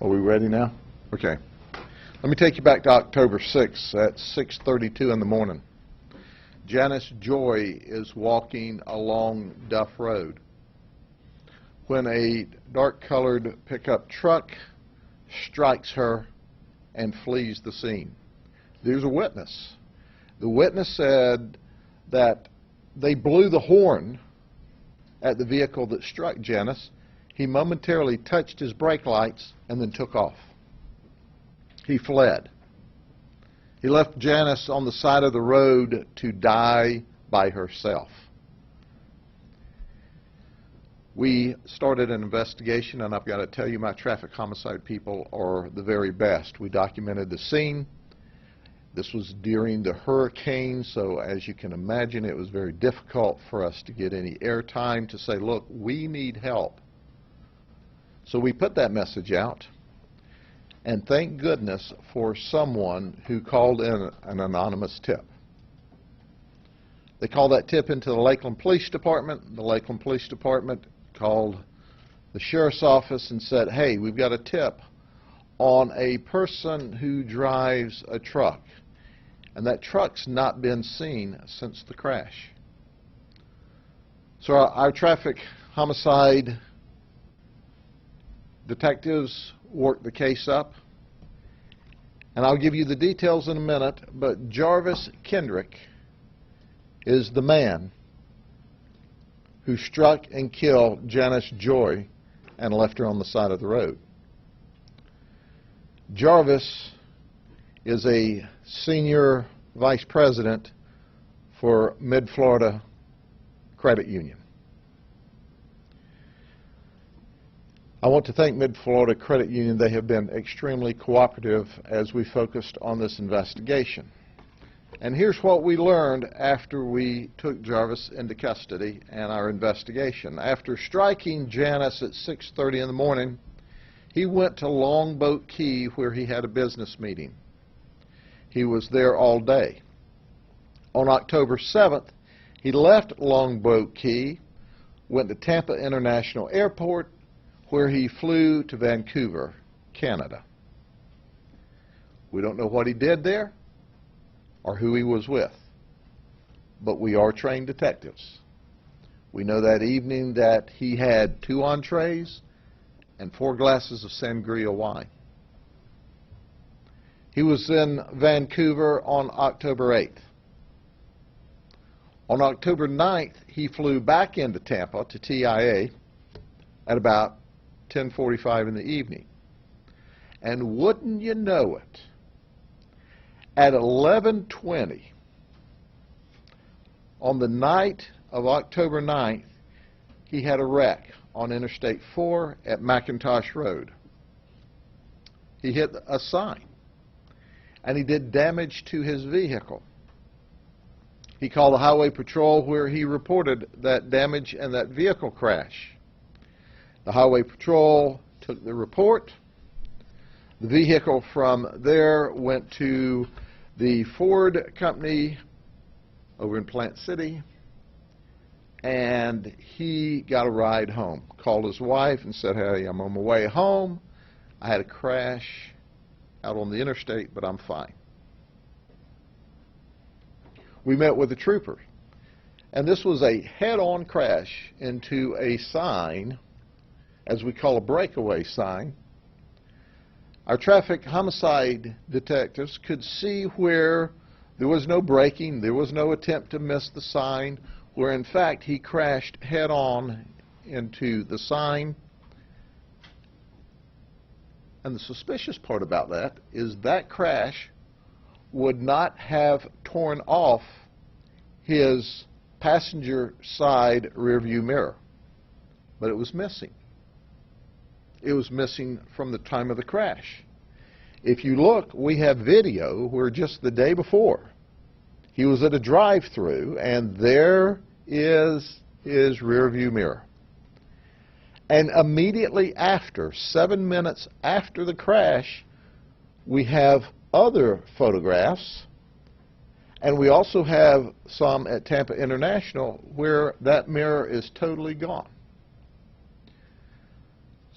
Are we ready now? Okay. Let me take you back to October 6th at 6:32 in the morning. Janice Joy is walking along Duff Road when a dark-colored pickup truck strikes her and flees the scene. There's a witness. The witness said that they blew the horn at the vehicle that struck Janice. He momentarily touched his brake lights and then took off. He fled. He left Janice on the side of the road to die by herself. We started an investigation, and I've got to tell you, my traffic homicide people are the very best. We documented the scene. This was during the hurricane, so as you can imagine, it was very difficult for us to get any airtime to say, look, we need help. So we put that message out, and thank goodness for someone who called in an anonymous tip. They called that tip into the Lakeland Police Department. The Lakeland Police Department called the Sheriff's Office and said, hey, we've got a tip on a person who drives a truck, and that truck's not been seen since the crash. So our traffic homicide detectives worked the case up, and I'll give you the details in a minute, but Jarvis Kendrick is the man who struck and killed Janice Joy and left her on the side of the road. Jarvis is a senior vice president for Mid-Florida Credit Union. I want to thank Mid-Florida Credit Union. They have been extremely cooperative as we focused on this investigation. And here's what we learned after we took Jarvis into custody and our investigation. After striking Janice at 6:30 in the morning, he went to Longboat Key where he had a business meeting. He was there all day. On October 7th, he left Longboat Key, went to Tampa International Airport, where he flew to Vancouver, Canada. We don't know what he did there or who he was with, but we are trained detectives. We know that evening that he had 2 entrees and 4 glasses of sangria wine. He was in Vancouver on October 8th. On October 9th, he flew back into Tampa to TIA at about 10:45 in the evening. And wouldn't you know it, at 11:20 on the night of October 9th, he had a wreck on Interstate 4 at McIntosh Road. He hit a sign, and he did damage to his vehicle. He called the Highway Patrol, where he reported that damage and that vehicle crash. The Highway Patrol took the report. The vehicle from there went to the Ford company over in Plant City, and he got a ride home. Called his wife and said, hey, I'm on my way home. I had a crash out on the interstate, but I'm fine. We met with the trooper, and this was a head-on crash into a sign, as we call a breakaway sign. Our traffic homicide detectives could see where there was no braking, there was no attempt to miss the sign, where in fact he crashed head-on into the sign. And the suspicious part about that is that crash would not have torn off his passenger side rearview mirror, but it was missing. It was missing from the time of the crash. If you look, we have video where just the day before he was at a drive-through, and there is his rearview mirror. And immediately after, 7 minutes after the crash, we have other photographs, and we also have some at Tampa International where that mirror is totally gone.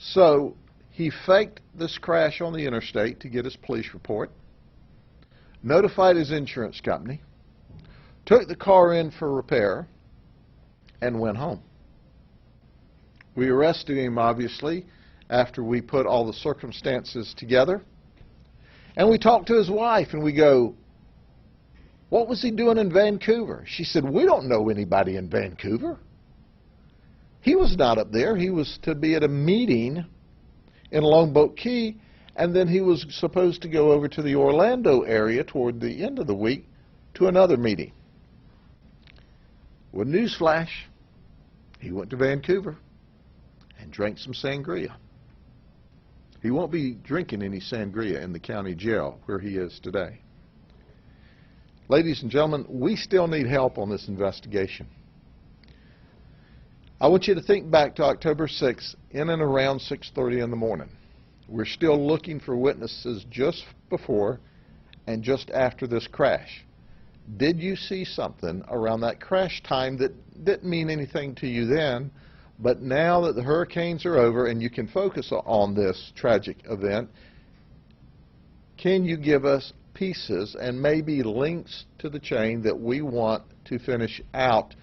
So He faked this crash on the interstate to get his police report, notified his insurance company, took the car in for repair, and went home. We arrested him, obviously, after we put all the circumstances together. And we talked to his wife, and we go, "What was he doing in Vancouver?" She said, "We don't know anybody in Vancouver. He was not up there. He was to be at a meeting in Longboat Key, and then he was supposed to go over to the Orlando area toward the end of the week to another meeting." Well, newsflash, he went to Vancouver and drank some sangria. He won't be drinking any sangria in the county jail where he is today. Ladies and gentlemen, we still need help on this investigation. I want you to think back to October 6th, in and around 6:30 in the morning. We're still looking for witnesses just before and just after this crash. Did you see something around that crash time that didn't mean anything to you then, but now that the hurricanes are over and you can focus on this tragic event, can you give us pieces and maybe links to the chain that we want to finish out,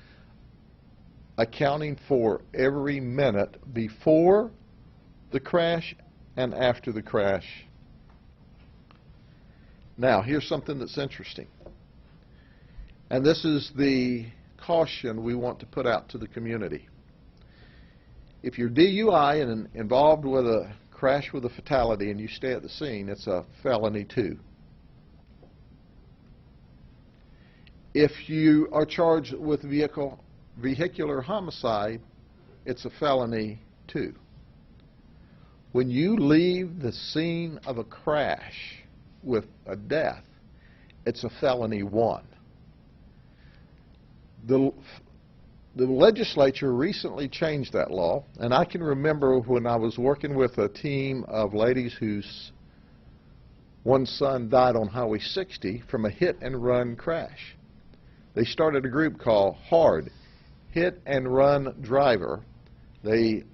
accounting for every minute before the crash and after the crash? Now, here's something that's interesting. And this is the caution we want to put out to the community. If you're DUI and involved with a crash with a fatality and you stay at the scene, it's a felony 2. If you are charged with vehicular homicide, it's a felony 2. When you leave the scene of a crash with a death, it's a felony 1. The legislature recently changed that law, and I can remember when I was working with a team of ladies whose one son died on Highway 60 from a hit-and-run crash. They started a group called HARD, Hit and Run Driver. They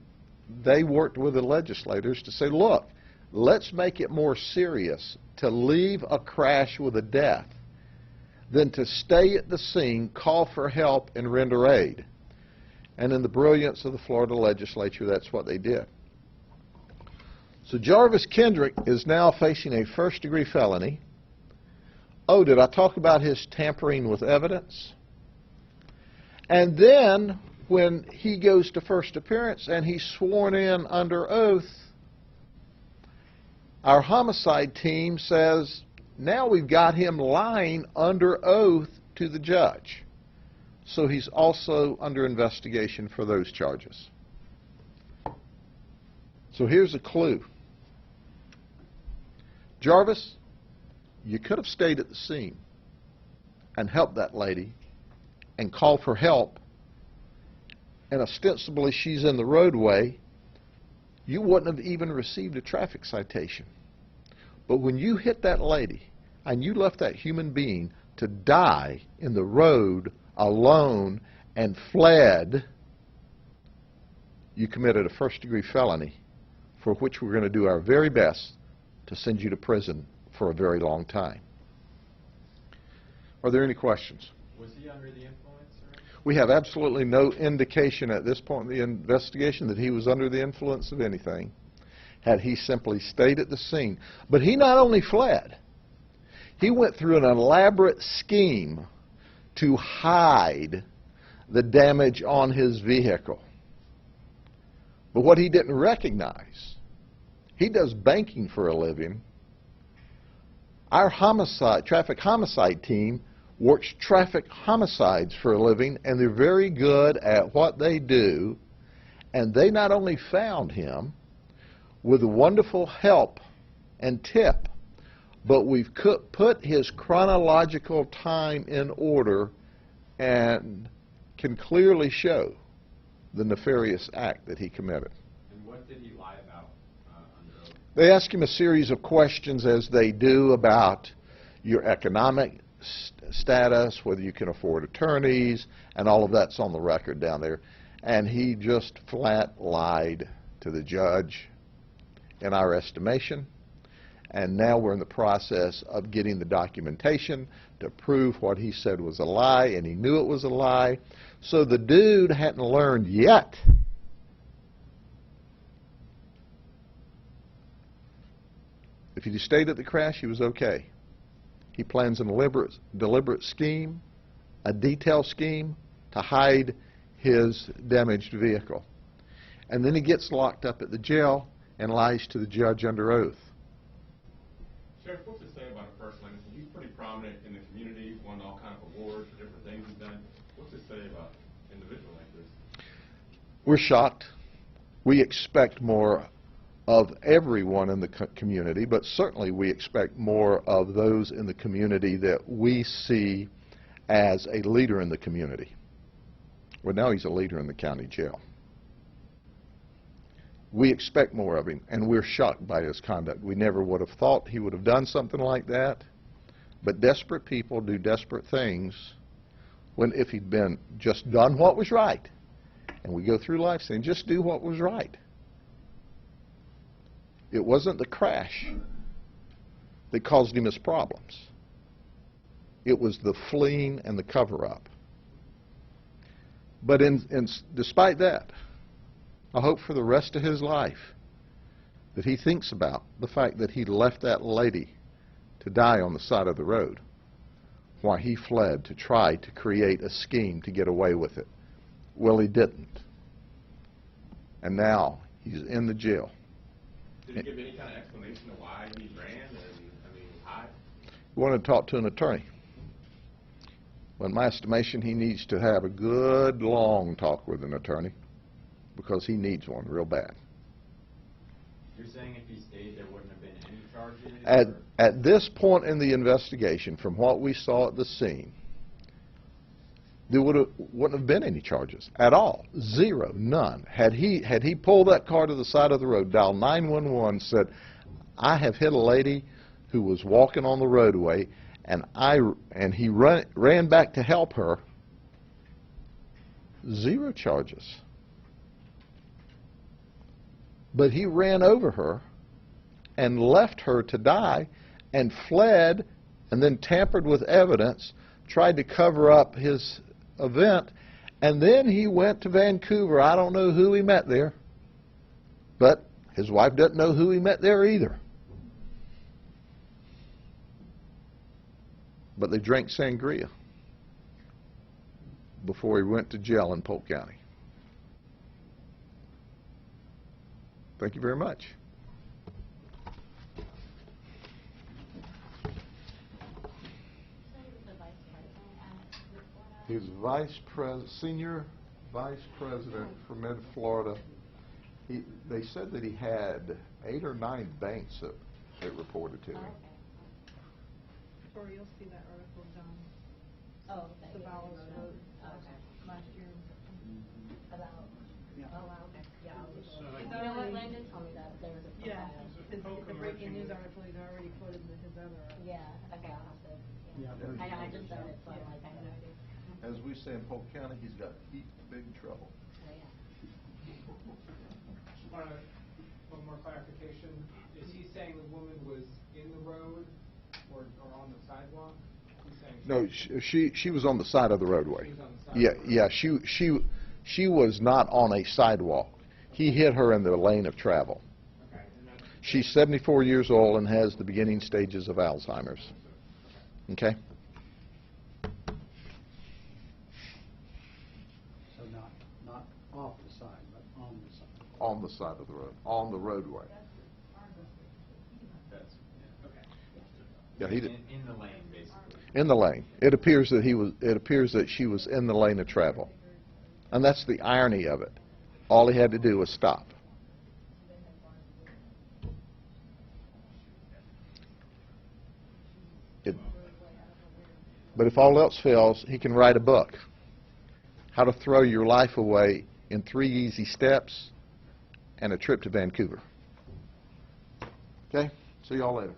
worked with the legislators to say, look, let's make it more serious to leave a crash with a death than to stay at the scene, call for help, and render aid. And in the brilliance of the Florida legislature, that's what they did. So Jarvis Kendrick is now facing a first-degree felony. Oh, did I talk about his tampering with evidence? And then, when he goes to first appearance and he's sworn in under oath, our homicide team says, now we've got him lying under oath to the judge. So he's also under investigation for those charges. So here's a clue. Jarvis, you could have stayed at the scene and helped that lady and called for help, and ostensibly she's in the roadway. You wouldn't have even received a traffic citation. But when you hit that lady and you left that human being to die in the road alone and fled, you committed a first-degree felony for which we're going to do our very best to send you to prison for a very long time. Are there any questions? Was he under the influence? Or? We have absolutely no indication at this point in the investigation that he was under the influence of anything, had he simply stayed at the scene. But he not only fled, he went through an elaborate scheme to hide the damage on his vehicle. But what he didn't recognize, he does banking for a living. Our traffic homicide team works traffic homicides for a living, and they're very good at what they do. And they not only found him with wonderful help and tip, but we've put his chronological time in order and can clearly show the nefarious act that he committed. And what did he lie about under oath? They ask him a series of questions, as they do, about your economic status, whether you can afford attorneys, and all of that's on the record down there. And he just flat lied to the judge in our estimation. And now we're in the process of getting the documentation to prove what he said was a lie, and he knew it was a lie. So the dude hadn't learned yet. If he stayed at the crash, he was okay. He plans an deliberate scheme, a detailed scheme to hide his damaged vehicle. And then he gets locked up at the jail and lies to the judge under oath. Sheriff, what's it say about a person like this? He's pretty prominent in the community, won all kinds of awards for different things he's done. What's it say about an individual like this? We're shocked. We expect more of everyone in the community, but certainly we expect more of those in the community that we see as a leader in the community. Well, now he's a leader in the county jail. We expect more of him, and we're shocked by his conduct. We never would have thought he would have done something like that, but desperate people do desperate things when if he'd been just done what was right. And we go through life saying, just do what was right. It wasn't the crash that caused him his problems. It was the fleeing and the cover-up. But despite that, I hope for the rest of his life that he thinks about the fact that he left that lady to die on the side of the road while he fled to try to create a scheme to get away with it. Well, he didn't. And now he's in the jail. Did he give any kind of explanation of why he ran why? You want to talk to an attorney. Well, in my estimation, he needs to have a good, long talk with an attorney because he needs one real bad. You're saying if he stayed, there wouldn't have been any charges? At this point in the investigation, from what we saw at the scene, there wouldn't have been any charges at all. Zero, none. Had he pulled that car to the side of the road, dialed 911, said, I have hit a lady who was walking on the roadway, and he ran back to help her, zero charges. But he ran over her and left her to die and fled and then tampered with evidence, tried to cover up his event, and then he went to Vancouver. I don't know who he met there, but his wife doesn't know who he met there either. But they drank sangria before he went to jail in Polk County. Thank you very much. He's senior vice president for Mid-Florida. They said that he had 8 or 9 banks that they reported to him. Or you'll see that article done. Oh, The Bowles wrote last year. About, oh, wow, okay, yeah. It's You know what, already- Landon told me that there was a Yeah, profile. the breaking news article he's already quoted his other article. Yeah, okay, I'll have to, yeah. I know, I just read it, so I'm like, I have no idea. As we say in Polk County, he's got heap big trouble. So, yeah. Just want one more clarification. Is he saying the woman was in the road or on the sidewalk? He's saying No, she was on the side of the roadway. She was on the sidewalk. Yeah, she was not on a sidewalk. He hit her in the lane of travel. Okay. And that's, She's 74 years old and has the beginning stages of Alzheimer's. Okay? So not off the side, but on the side. On the side of the road, on the roadway. That's, yeah, okay. Yeah, he did. In the lane, basically. In the lane. It appears that she was in the lane of travel. And that's the irony of it. All he had to do was stop. But if all else fails, he can write a book. How to throw your life away in 3 easy steps and a trip to Vancouver. Okay? See y'all later.